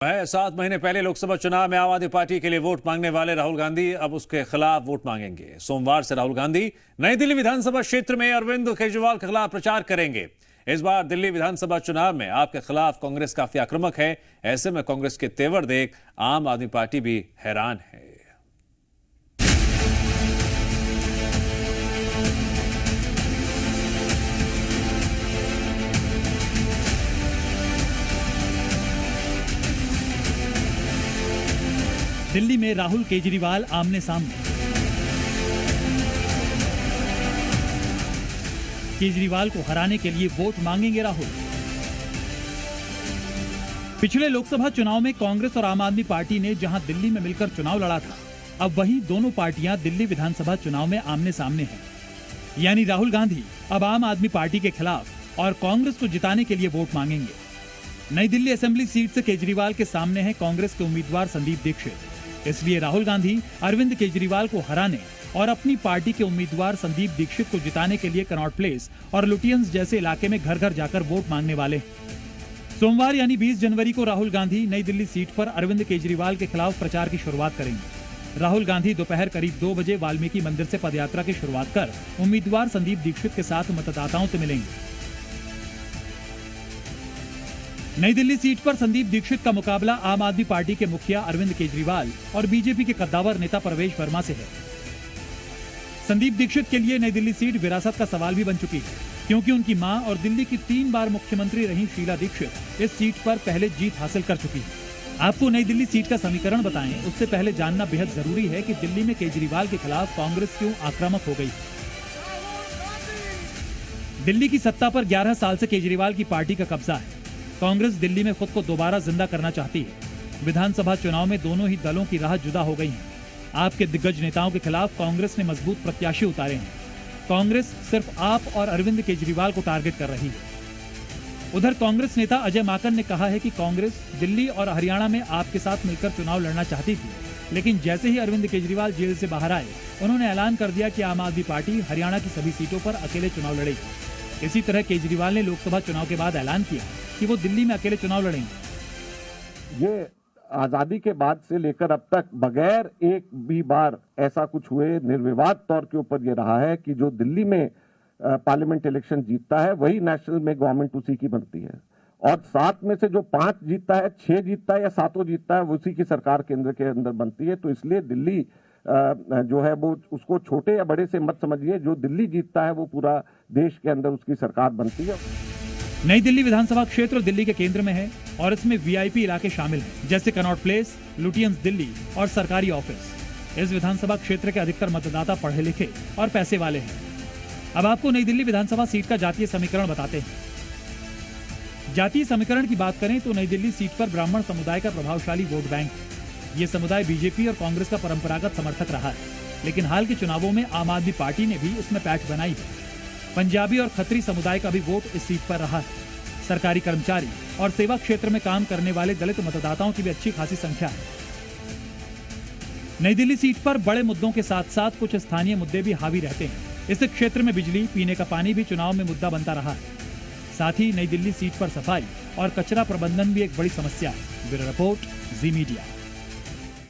है 7 महीने पहले लोकसभा चुनाव में आम आदमी पार्टी के लिए वोट मांगने वाले राहुल गांधी अब उसके खिलाफ वोट मांगेंगे। सोमवार से राहुल गांधी नई दिल्ली विधानसभा क्षेत्र में अरविंद केजरीवाल के खिलाफ प्रचार करेंगे। इस बार दिल्ली विधानसभा चुनाव में आपके खिलाफ कांग्रेस काफी आक्रामक है। ऐसे में कांग्रेस के तेवर देख आम आदमी पार्टी भी हैरान है। दिल्ली में राहुल केजरीवाल आमने सामने। केजरीवाल को हराने के लिए वोट मांगेंगे राहुल। पिछले लोकसभा चुनाव में कांग्रेस और आम आदमी पार्टी ने जहां दिल्ली में मिलकर चुनाव लड़ा था, अब वहीं दोनों पार्टियां दिल्ली विधानसभा चुनाव में आमने सामने हैं। यानी राहुल गांधी अब आम आदमी पार्टी के खिलाफ और कांग्रेस को जिताने के लिए वोट मांगेंगे। नई दिल्ली असेंबली सीट से केजरीवाल के सामने है कांग्रेस के उम्मीदवार संदीप दीक्षित। इसलिए राहुल गांधी अरविंद केजरीवाल को हराने और अपनी पार्टी के उम्मीदवार संदीप दीक्षित को जिताने के लिए कनॉट प्लेस और लुटियंस जैसे इलाके में घर घर जाकर वोट मांगने वाले हैं। सोमवार यानी 20 जनवरी को राहुल गांधी नई दिल्ली सीट पर अरविंद केजरीवाल के खिलाफ प्रचार की शुरुआत करेंगे। राहुल गांधी दोपहर करीब 2 बजे वाल्मीकि मंदिर से पदयात्रा की शुरुआत कर उम्मीदवार संदीप दीक्षित के साथ मतदाताओं से मिलेंगे। नई दिल्ली सीट पर संदीप दीक्षित का मुकाबला आम आदमी पार्टी के मुखिया अरविंद केजरीवाल और बीजेपी के कद्दावर नेता परवेश वर्मा से है। संदीप दीक्षित के लिए नई दिल्ली सीट विरासत का सवाल भी बन चुकी है, क्योंकि उनकी मां और दिल्ली की 3 बार मुख्यमंत्री रही शीला दीक्षित इस सीट पर पहले जीत हासिल कर चुकी है। आपको नई दिल्ली सीट का समीकरण बताएं, उससे पहले जानना बेहद जरूरी है कि दिल्ली में केजरीवाल के खिलाफ कांग्रेस क्यों आक्रामक हो गई। दिल्ली की सत्ता पर 11 साल से केजरीवाल की पार्टी का कब्जा है। कांग्रेस दिल्ली में खुद को दोबारा जिंदा करना चाहती है। विधानसभा चुनाव में दोनों ही दलों की राह जुदा हो गई है। आपके दिग्गज नेताओं के खिलाफ कांग्रेस ने मजबूत प्रत्याशी उतारे हैं। कांग्रेस सिर्फ आप और अरविंद केजरीवाल को टारगेट कर रही है। उधर कांग्रेस नेता अजय माकन ने कहा है कि कांग्रेस दिल्ली और हरियाणा में आपके साथ मिलकर चुनाव लड़ना चाहती थी, लेकिन जैसे ही अरविंद केजरीवाल जेल से बाहर आए, उन्होंने ऐलान कर दिया कि आम आदमी पार्टी हरियाणा की सभी सीटों पर अकेले चुनाव लड़ेगी। इसी तरह केजरीवाल ने लोकसभा चुनाव के बाद ऐलान किया कि वो दिल्ली में अकेले चुनाव लड़ेंगे। ये आजादी के बाद से लेकर अब तक बगैर एक भी बार ऐसा कुछ हुए निर्विवाद तौर के ऊपर ये रहा है कि जो दिल्ली में पार्लियामेंट इलेक्शन जीतता है वही नेशनल में गवर्नमेंट उसी की बनती है, और 7 में से जो 5 जीतता है, 6 जीतता है या 7 जीतता है, उसी की सरकार केंद्र के अंदर बनती है। तो इसलिए दिल्ली जो है वो उसको छोटे या बड़े से मत समझिए, जो दिल्ली जीतता है वो पूरा देश के अंदर उसकी सरकार बनती है। नई दिल्ली विधानसभा क्षेत्र दिल्ली के केंद्र में है और इसमें वीआईपी इलाके शामिल हैं, जैसे कनॉट प्लेस, लुटियंस दिल्ली और सरकारी ऑफिस। इस विधानसभा क्षेत्र के अधिकतर मतदाता पढ़े लिखे और पैसे वाले हैं। अब आपको नई दिल्ली विधानसभा सीट का जातीय समीकरण बताते हैं। जातीय समीकरण की बात करें तो नई दिल्ली सीट पर ब्राह्मण समुदाय का प्रभावशाली वोट बैंक है। ये समुदाय बीजेपी और कांग्रेस का परंपरागत समर्थक रहा है, लेकिन हाल के चुनावों में आम आदमी पार्टी ने भी इसमें पैठ बनाई है। पंजाबी और खत्री समुदाय का भी वोट इस सीट पर रहा है। सरकारी कर्मचारी और सेवा क्षेत्र में काम करने वाले दलित मतदाताओं की भी अच्छी खासी संख्या है। नई दिल्ली सीट पर बड़े मुद्दों के साथ साथ कुछ स्थानीय मुद्दे भी हावी रहते हैं। इस क्षेत्र में बिजली, पीने का पानी भी चुनाव में मुद्दा बनता रहा है। साथ ही नई दिल्ली सीट पर सफाई और कचरा प्रबंधन भी एक बड़ी समस्या है। ब्यूरो रिपोर्ट, जी मीडिया।